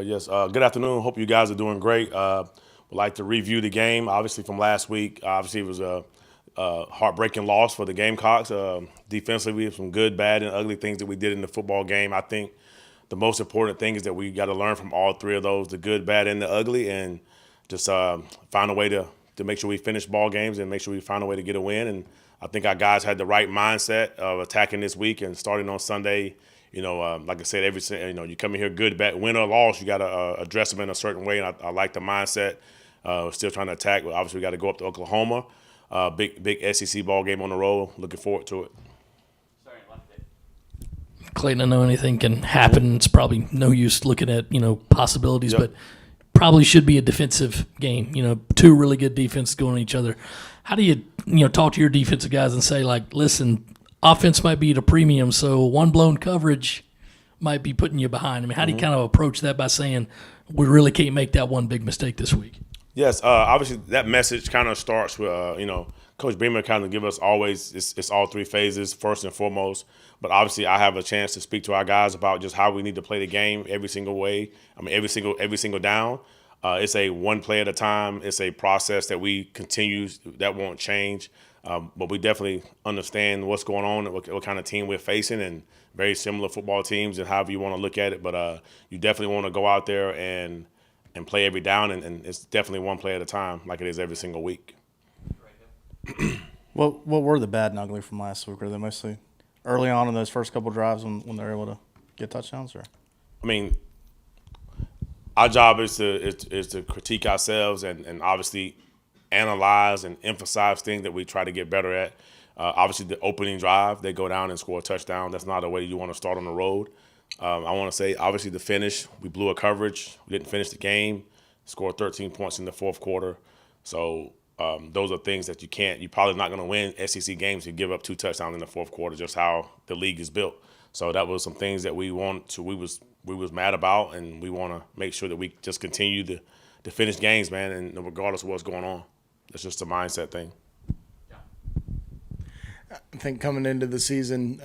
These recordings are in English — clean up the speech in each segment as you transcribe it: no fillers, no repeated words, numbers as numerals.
Yes. Good afternoon. Hope you guys are doing great. Would like to review the game, obviously from last week. Obviously, it was a heartbreaking loss for the Gamecocks. Defensively, we have some good, bad, and ugly things that we did in the football game. I think the most important thing is that we got to learn from all three of those: the good, bad, and the ugly, and just find a way to make sure we finish ball games and make sure we find a way to get a win. And I think our guys had the right mindset of attacking this week and starting on Sunday. Like I said, you come in here good, bad, win or loss, you got to address them in a certain way. And I like the mindset. Still trying to attack. Obviously, we got to go up to Oklahoma. Big SEC ball game on the road. Looking forward to it. Clayton, I know anything can happen. It's probably no use looking at possibilities, Yep. but probably should be a defensive game. Two really good defenses going at each other. How do you talk to your defensive guys and say, like, listen, offense might be at a premium, so one blown coverage might be putting you behind? I mean, how do you kind of approach that by saying we really can't make that one big mistake this week? Yes, obviously that message kind of starts with, Coach Beamer kind of give us always, it's all three phases, first and foremost. But obviously I have a chance to speak to our guys about just how we need to play the game every single way. I mean, every single down. It's a one play at a time. It's a process that we continue, that won't change. But we definitely understand what's going on, what kind of team we're facing, and very similar football teams and however you want to look at it. But you definitely want to go out there and play every down, and it's definitely one play at a time, like it is every single week. What were the bad and ugly from last week? Were they mostly early on in those first couple drives when they were able to get touchdowns? Or I mean, our job is to critique ourselves and obviously analyze and emphasize things that we try to get better at. Obviously, the opening drive, they go down and score a touchdown. That's not a way you want to start on the road. I want to say, obviously, the finish, we blew a coverage. We didn't finish the game, scored 13 points in the fourth quarter. So those are things that you're probably not going to win SEC games if you give up 2 touchdowns in the fourth quarter, just how the league is built. So that was some things that we was mad about, and we want to make sure that we just continue to finish games, man, and regardless of what's going on. It's just a mindset thing. I think coming into the season,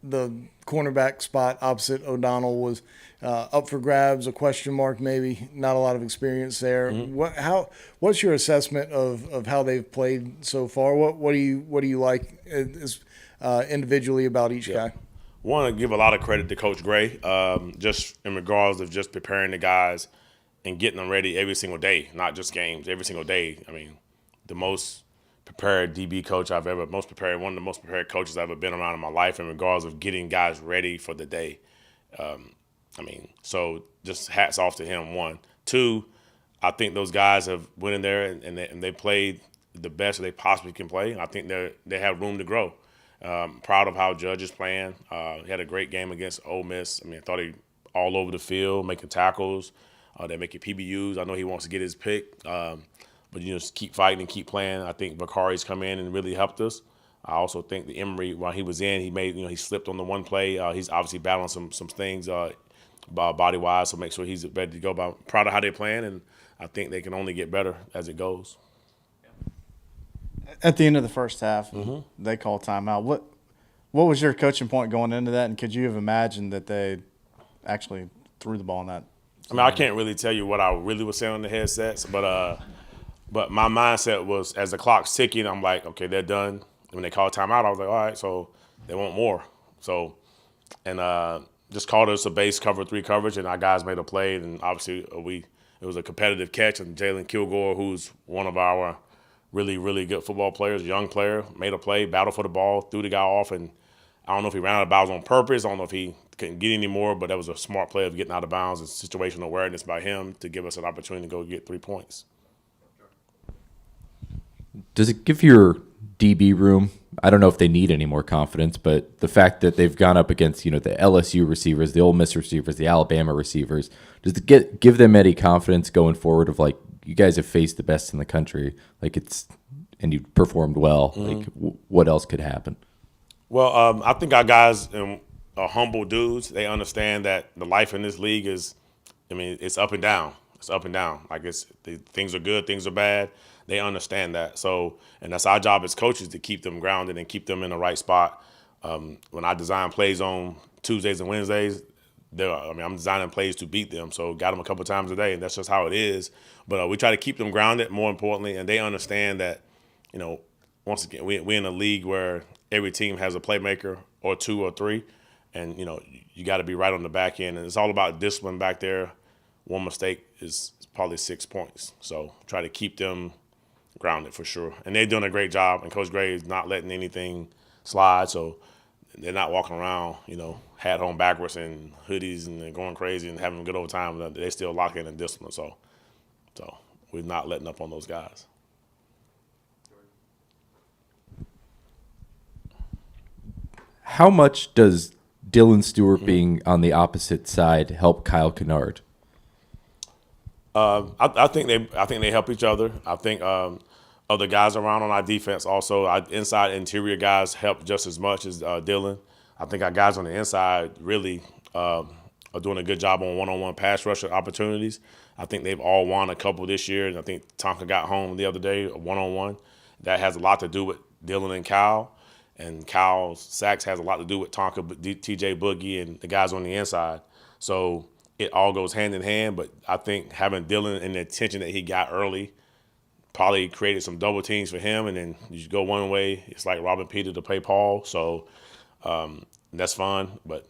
the cornerback spot opposite O'Donnell was up for grabs, a question mark maybe, not a lot of experience there. Mm-hmm. What's your assessment of how they've played so far? What do you like individually about each guy? Want to give a lot of credit to Coach Gray, just in regards of just preparing the guys and getting them ready every single day, not just games, every single day. I mean, the most prepared DB coach one of the most prepared coaches I've ever been around in my life in regards of getting guys ready for the day. So just hats off to him, one. Two, I think those guys have went in there and they played the best they possibly can play. I think they have room to grow. Proud of how Judge is playing. He had a great game against Ole Miss. I mean, I thought he all over the field, making tackles. They're making PBUs. I know he wants to get his pick. But just keep fighting and keep playing. I think Vakari's come in and really helped us. I also think the Emory, while he was in, he slipped on the one play. He's obviously battling some things body-wise, so make sure he's ready to go. But I'm proud of how they're playing, and I think they can only get better as it goes. At the end of the first half, they call timeout. What was your coaching point going into that, and could you have imagined that they actually threw the ball in that? I mean, I can't really tell you what I really was saying on the headsets, but my mindset was, as the clock's ticking, I'm like, okay, they're done. When they called timeout, I was like, all right, so they want more. So, and just called us a base cover 3 coverage, and our guys made a play. And obviously, it was a competitive catch. And Jalen Kilgore, who's one of our really, really good football players, young player, made a play, battled for the ball, threw the guy off. And I don't know if he ran out of bounds on purpose. I don't know if he couldn't get any more, but that was a smart play of getting out of bounds and situational awareness by him to give us an opportunity to go get 3 points. Does it give your DB room, I don't know if they need any more confidence, but the fact that they've gone up against, the LSU receivers, the Ole Miss receivers, the Alabama receivers, does it give them any confidence going forward of, like, you guys have faced the best in the country, and you performed well, like, what else could happen? Well, I think our guys are humble dudes. They understand that the life in this league is, it's up and down. It's up and down. Like, things are good, things are bad. They understand that. So, and that's our job as coaches, to keep them grounded and keep them in the right spot. When I design plays on Tuesdays and Wednesdays, I'm designing plays to beat them, so got them a couple times a day, and that's just how it is. But we try to keep them grounded, more importantly, and they understand that, once again, we're in a league where every team has a playmaker or two or three, and you got to be right on the back end, and it's all about discipline back there. One mistake is probably 6 points, so try to keep them grounded for sure. And they're doing a great job, and Coach Gray is not letting anything slide, so they're not walking around, hat on backwards and hoodies and they're going crazy and having a good old time. They still lock in and discipline, so we're not letting up on those guys. How much does Dylan Stewart being on the opposite side help Kyle Kennard? I think they help each other. I think other guys around on our defense also, our inside interior guys help just as much as Dylan. I think our guys on the inside really are doing a good job on one-on-one pass rush opportunities. I think they've all won a couple this year, and I think Tonka got home the other day, a one-on-one. That has a lot to do with Dylan and Kyle, and Kyle's sacks has a lot to do with Tonka, TJ Boogie, and the guys on the inside. So it all goes hand in hand, but I think having Dylan and the attention that he got early probably created some double teams for him, and then you go one way, it's like Robin Peter to play Paul, so that's fun, but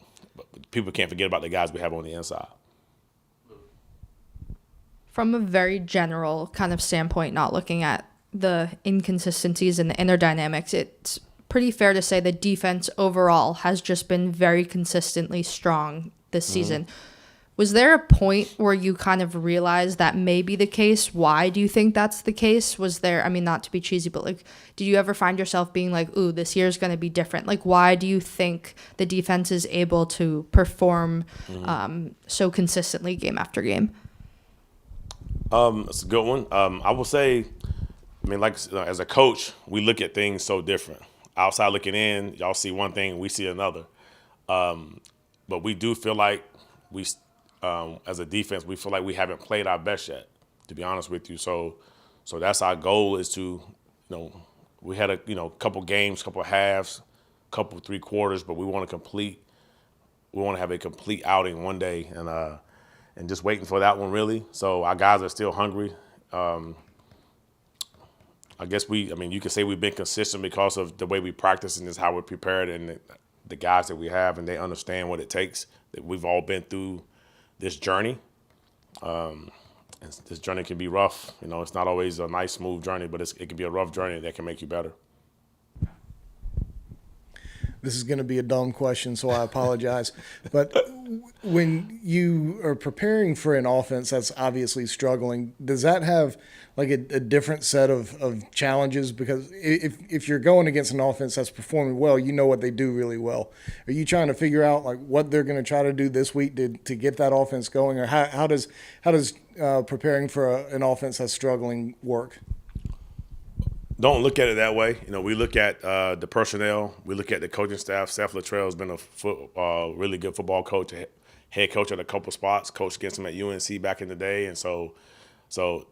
people can't forget about the guys we have on the inside. From a very general kind of standpoint, not looking at the inconsistencies and the inner dynamics, it's pretty fair to say the defense overall has just been very consistently strong this season. Was there a point where you kind of realized that may be the case? Why do you think that's the case? Was there, not to be cheesy, but did you ever find yourself being like, ooh, this year's going to be different? Why do you think the defense is able to perform so consistently game after game? It's a good one. I will say, as a coach, we look at things so different. Outside looking in, y'all see one thing, we see another. But we do feel like as a defense, we feel like we haven't played our best yet, to be honest with you. So that's our goal, is to, we had a couple games, couple halves, couple 3 quarters, but we want to have a complete outing one day, and just waiting for that one really. So our guys are still hungry. I guess you could say we've been consistent because of the way we practice and just how we're prepared, and the guys that we have, and they understand what it takes. That we've all been through this journey. And this journey can be rough. It's not always a nice, smooth journey, but it can be a rough journey that can make you better. This is going to be a dumb question, so I apologize. But when you are preparing for an offense that's obviously struggling, does that have a different set of challenges? Because if you're going against an offense that's performing well, you know what they do really well. Are you trying to figure out what they're going to try to do this week to get that offense going, or how does preparing for an offense that's struggling work? Don't look at it that way. We look at the personnel. We look at the coaching staff. Seth Luttrell has been a really good football coach, head coach at a couple spots, coached against him at UNC back in the day. And so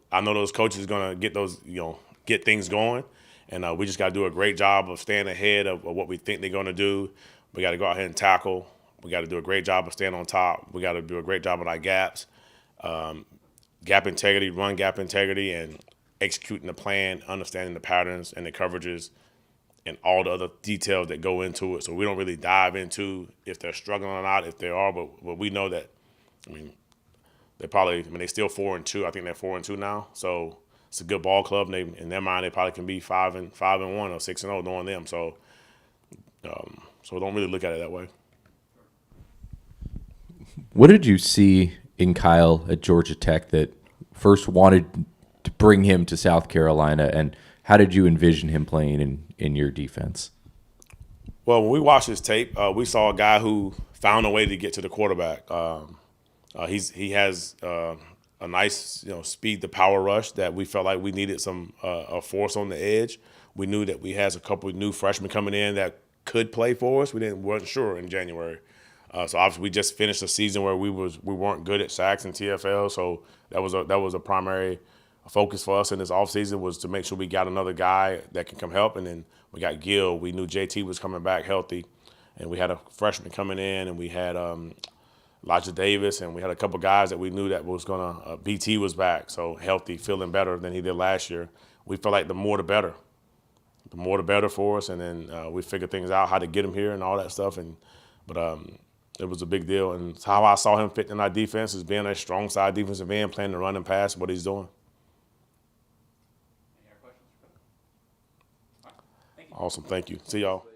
I know those coaches are going to get those, get things going. And we just got to do a great job of staying ahead of what we think they're going to do. We got to go out here and tackle. We got to do a great job of staying on top. We got to do a great job on our gaps, gap integrity, run gap integrity, and executing the plan, understanding the patterns and the coverages and all the other details that go into it. So we don't really dive into if they're struggling or not, if they are, but we know that, they're still 4-2. I think they're 4-2 now. So it's a good ball club. And in their mind, they probably can be 5-1 or 6-0 knowing them. So don't really look at it that way. What did you see in Kyle at Georgia Tech that first wanted to bring him to South Carolina, and how did you envision him playing in your defense? Well, when we watched his tape, we saw a guy who found a way to get to the quarterback. He has a nice speed to power rush that we felt like we needed some a force on the edge. We knew that we had a couple of new freshmen coming in that could play for us. We weren't sure in January. So obviously we just finished a season where we weren't good at sacks and TFL, so that was a primary focus for us in this offseason, was to make sure we got another guy that can come help. And then we got Gil. We knew JT was coming back healthy, and we had a freshman coming in, and we had Elijah Davis, and we had a couple guys that we knew that was gonna. BT was back, so healthy, feeling better than he did last year. We felt like the more the better. The more the better for us, and then we figured things out, how to get him here and all that stuff. But it was a big deal, and it's how I saw him fit in our defense is being a strong side defensive end, playing the run and pass, what he's doing. Awesome, thank you. See y'all.